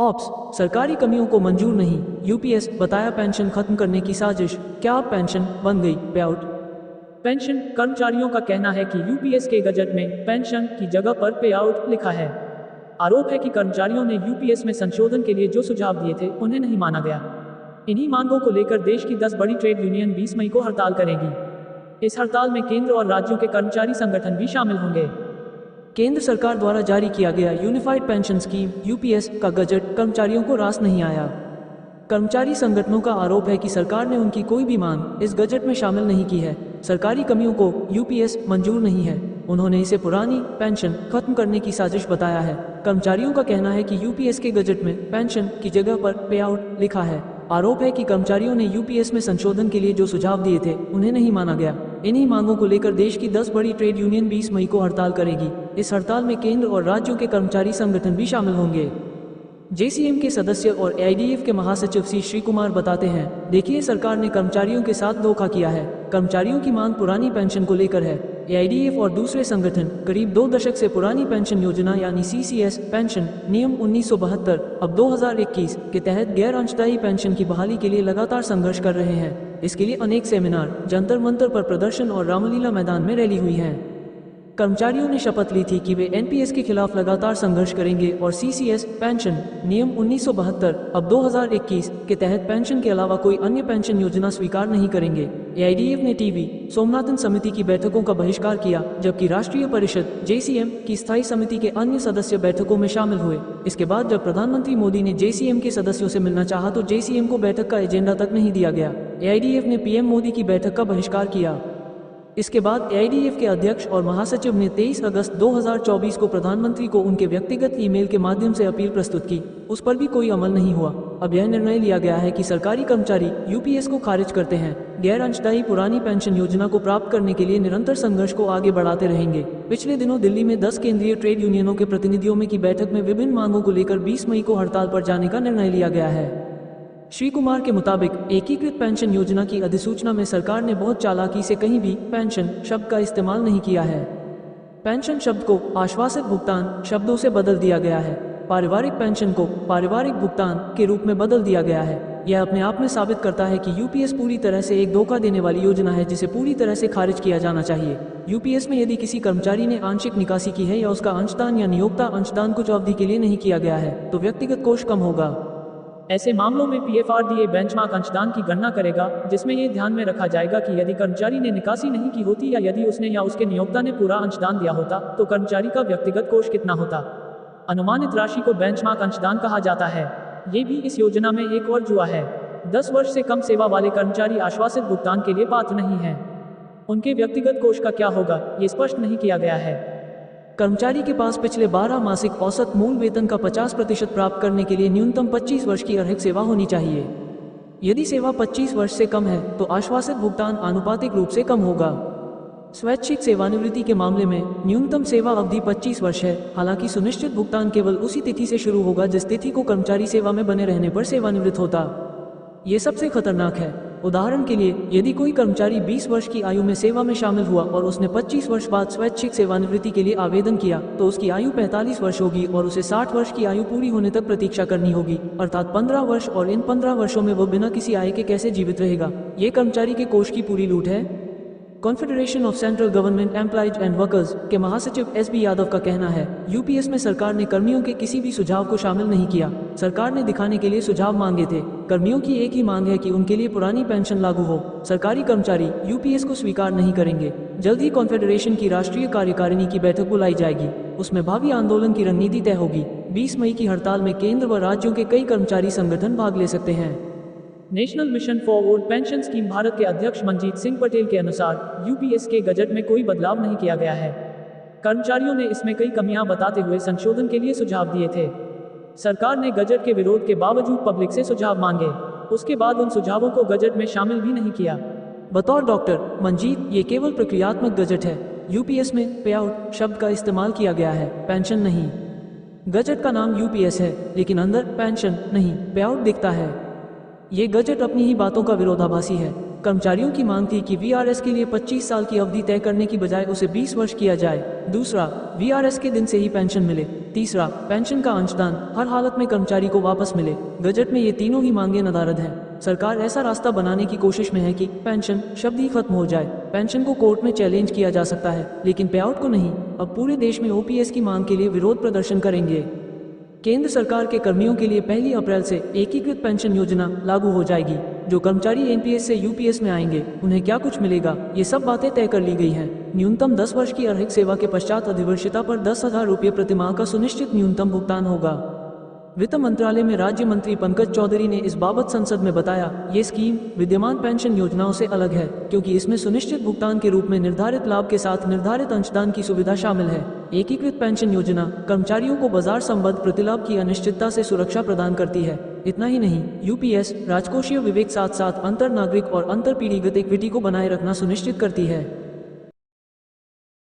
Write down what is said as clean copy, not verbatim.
Ops सरकारी कमियों को मंजूर नहीं, यूपीएस बताया पेंशन खत्म करने की साजिश। क्या अब पेंशन बन गई पे आउट? पेंशन कर्मचारियों का कहना है कि यूपीएस के गजट में पेंशन की जगह पर पे आउट लिखा है। आरोप है कि कर्मचारियों ने यूपीएस में संशोधन के लिए जो सुझाव दिए थे उन्हें नहीं माना गया। इन्हीं मांगों को लेकर देश की 10 बड़ी ट्रेड यूनियन 20 मई को हड़ताल करेगी। इस हड़ताल में केंद्र और राज्यों के कर्मचारी संगठन भी शामिल होंगे। केंद्र सरकार द्वारा जारी किया गया यूनिफाइड पेंशन स्कीम यूपीएस का गजट कर्मचारियों को रास नहीं आया। कर्मचारी संगठनों का आरोप है कि सरकार ने उनकी कोई भी मांग इस गजट में शामिल नहीं की है। सरकारी कमियों को यूपीएस मंजूर नहीं है। उन्होंने इसे पुरानी पेंशन खत्म करने की साजिश बताया है। कर्मचारियों का कहना है कि यूपीएस के गजट में पेंशन की जगह पर पे आउट लिखा है। आरोप है कि कर्मचारियों ने यूपीएस में संशोधन के लिए जो सुझाव दिए थे उन्हें नहीं माना गया। इन्हीं मांगों को लेकर देश की 10 बड़ी ट्रेड यूनियन 20 मई को हड़ताल करेगी। इस हड़ताल में केंद्र और राज्यों के कर्मचारी संगठन भी शामिल होंगे। जेसीएम के सदस्य और एआईडीएफ के महासचिव सी श्री कुमार बताते हैं, देखिए सरकार ने कर्मचारियों के साथ धोखा किया है। कर्मचारियों की मांग पुरानी पेंशन को लेकर है। एआईडीएफ और दूसरे संगठन करीब 2 दशक से पुरानी पेंशन योजना यानी सीसीएस पेंशन नियम 1972 अब 2021 के तहत गैर अंशदायी पेंशन की बहाली के लिए लगातार संघर्ष कर रहे हैं। इसके लिए अनेक सेमिनार, जंतर मंतर पर प्रदर्शन और रामलीला मैदान में रैली हुई है। कर्मचारियों ने शपथ ली थी कि वे एनपीएस के खिलाफ लगातार संघर्ष करेंगे और सीसीएस पेंशन नियम 1972 अब 2021 के तहत पेंशन के अलावा कोई अन्य पेंशन योजना स्वीकार नहीं करेंगे। एआईडीएफ ने टीवी सोमनाथन समिति की बैठकों का बहिष्कार किया, जबकि राष्ट्रीय परिषद जेसीएम की स्थायी समिति के अन्य सदस्य बैठकों में शामिल हुए। इसके बाद जब प्रधानमंत्री मोदी ने जेसीएम के सदस्यों से मिलना चाहा तो जेसीएम को बैठक का एजेंडा तक नहीं दिया गया। एआईडीएफ ने पीएम मोदी की बैठक का बहिष्कार किया। इसके बाद एआईडीएफ के अध्यक्ष और महासचिव ने 23 अगस्त 2024 को प्रधानमंत्री को उनके व्यक्तिगत ईमेल के माध्यम से अपील प्रस्तुत की। उस पर भी कोई अमल नहीं हुआ। अब यह निर्णय लिया गया है कि सरकारी कर्मचारी यूपीएस को खारिज करते हैं गैर अंशदायी पुरानी पेंशन योजना को प्राप्त करने के लिए निरंतर संघर्ष को आगे बढ़ाते रहेंगे। पिछले दिनों दिल्ली में 10 केंद्रीय ट्रेड यूनियनों के प्रतिनिधियों में की बैठक में विभिन्न मांगों को लेकर 20 मई को हड़ताल पर जाने का निर्णय लिया गया है। श्री कुमार के मुताबिक एकीकृत पेंशन योजना की अधिसूचना में सरकार ने बहुत चालाकी से कहीं भी पेंशन शब्द का इस्तेमाल नहीं किया है। पेंशन शब्द को आश्वासित भुगतान शब्दों से बदल दिया गया है। पारिवारिक पेंशन को पारिवारिक भुगतान के रूप में बदल दिया गया है। यह अपने आप में साबित करता है कि यूपीएस पूरी तरह से एक धोखा देने वाली योजना है जिसे पूरी तरह से खारिज किया जाना चाहिए। यूपीएस में यदि किसी कर्मचारी ने आंशिक निकासी की है या उसका अंशदान या नियोक्ता अंशदान कुछ अवधि के लिए नहीं किया गया है तो व्यक्तिगत कोष कम होगा। ऐसे मामलों में पीएफआरडीए बेंचमार्क अंशदान की गणना करेगा, जिसमें ये ध्यान में रखा जाएगा कि यदि कर्मचारी ने निकासी नहीं की होती या यदि उसने या उसके नियोक्ता ने पूरा अंशदान दिया होता तो कर्मचारी का व्यक्तिगत कोष कितना होता। अनुमानित राशि को बेंचमार्क अंशदान कहा जाता है। ये भी इस योजना में एक और जुआ है। 10 वर्ष से कम सेवा वाले कर्मचारी आश्वासित भुगतान के लिए पात्र नहीं हैं। उनके व्यक्तिगत कोष का क्या होगा, ये स्पष्ट नहीं किया गया है। कर्मचारी के पास पिछले 12 मासिक औसत मूल वेतन का 50% प्राप्त करने के लिए न्यूनतम 25 वर्ष की अर्हक सेवा होनी चाहिए। यदि सेवा 25 वर्ष से कम है तो आश्वासित भुगतान आनुपातिक रूप से कम होगा। स्वैच्छिक सेवानिवृत्ति के मामले में न्यूनतम सेवा अवधि 25 वर्ष है। हालांकि सुनिश्चित भुगतान केवल उसी तिथि से शुरू होगा जिस तिथि को कर्मचारी सेवा में बने रहने पर सेवानिवृत्त होता। ये सबसे खतरनाक है। उदाहरण के लिए, यदि कोई कर्मचारी 20 वर्ष की आयु में सेवा में शामिल हुआ और उसने 25 वर्ष बाद स्वैच्छिक सेवानिवृत्ति के लिए आवेदन किया तो उसकी आयु 45 वर्ष होगी और उसे 60 वर्ष की आयु पूरी होने तक प्रतीक्षा करनी होगी, अर्थात 15 वर्ष। और इन 15 वर्षों में वो बिना किसी आय के कैसे जीवित रहेगा? ये कर्मचारी के कोष की पूरी लूट है। Confederation of central government employees and workers के महासचिव एसबी यादव का कहना है, यूपीएस में सरकार ने कर्मियों के किसी भी सुझाव को शामिल नहीं किया। सरकार ने दिखाने के लिए सुझाव मांगे थे। कर्मियों की एक ही मांग है कि उनके लिए पुरानी पेंशन लागू हो। सरकारी कर्मचारी यूपीएस को स्वीकार नहीं करेंगे। जल्द ही कॉन्फेडरेशन की राष्ट्रीय कार्यकारिणी की बैठक बुलाई जाएगी। उसमें भावी आंदोलन की रणनीति तय होगी। 20 मई की हड़ताल में केंद्र व राज्यों के कई कर्मचारी संगठन भाग ले सकते हैं। National mission for old pension scheme Bharat के अध्यक्ष मनजीत सिंह पटेल के अनुसार यूपीएस के गजट में कोई बदलाव नहीं किया गया है। कर्मचारियों ने इसमें कई कमियां बताते हुए संशोधन के लिए सुझाव दिए थे। सरकार ने गजट के विरोध के बावजूद पब्लिक से सुझाव मांगे। उसके बाद उन सुझावों को गजट में शामिल भी नहीं किया। बतौर डॉक्टर मनजीत, ये केवल प्रक्रियात्मक गजट है। यूपीएस में पे आउट शब्द का इस्तेमाल किया गया है, पेंशन नहीं। गजट का नाम यूपीएस है लेकिन अंदर पेंशन नहीं पे आउट दिखता है। ये गजट अपनी ही बातों का विरोधाभासी है। कर्मचारियों की मांग थी कि वीआरएस के लिए 25 साल की अवधि तय करने की बजाय उसे 20 वर्ष किया जाए। दूसरा, वीआरएस के दिन से ही पेंशन मिले। तीसरा, पेंशन का अंशदान हर हालत में कर्मचारी को वापस मिले। गजट में ये तीनों ही मांगे नदारद हैं। सरकार ऐसा रास्ता बनाने की कोशिश में है कि पेंशन शब्द ही खत्म हो जाए। पेंशन को कोर्ट में चैलेंज किया जा सकता है, लेकिन पे आउट को नहीं। अब पूरे देश में ओपीएस की मांग के लिए विरोध प्रदर्शन करेंगे। केंद्र सरकार के कर्मियों के लिए 1 अप्रैल से एकीकृत पेंशन योजना लागू हो जाएगी। जो कर्मचारी एनपीएस से यूपीएस में आएंगे उन्हें क्या कुछ मिलेगा, ये सब बातें तय कर ली गई हैं। न्यूनतम 10 वर्ष की अर्हक सेवा के पश्चात अधिवर्षता पर 10,000 रुपये प्रतिमाह का सुनिश्चित न्यूनतम भुगतान होगा। वित्त मंत्रालय में राज्य मंत्री पंकज चौधरी ने इस बाबत संसद में बताया, ये स्कीम विद्यमान पेंशन योजनाओं से अलग है क्योंकि इसमें सुनिश्चित भुगतान के रूप में निर्धारित लाभ के साथ निर्धारित अंशदान की सुविधा शामिल है। एकीकृत पेंशन योजना कर्मचारियों को बाजार संबद्ध प्रतिलाभ की अनिश्चितता से सुरक्षा प्रदान करती है। इतना ही नहीं, यूपीएस राजकोषीय विवेक साथ साथ अंतर नागरिक और अंतर पीढ़ीगत इक्विटी को बनाए रखना सुनिश्चित करती है।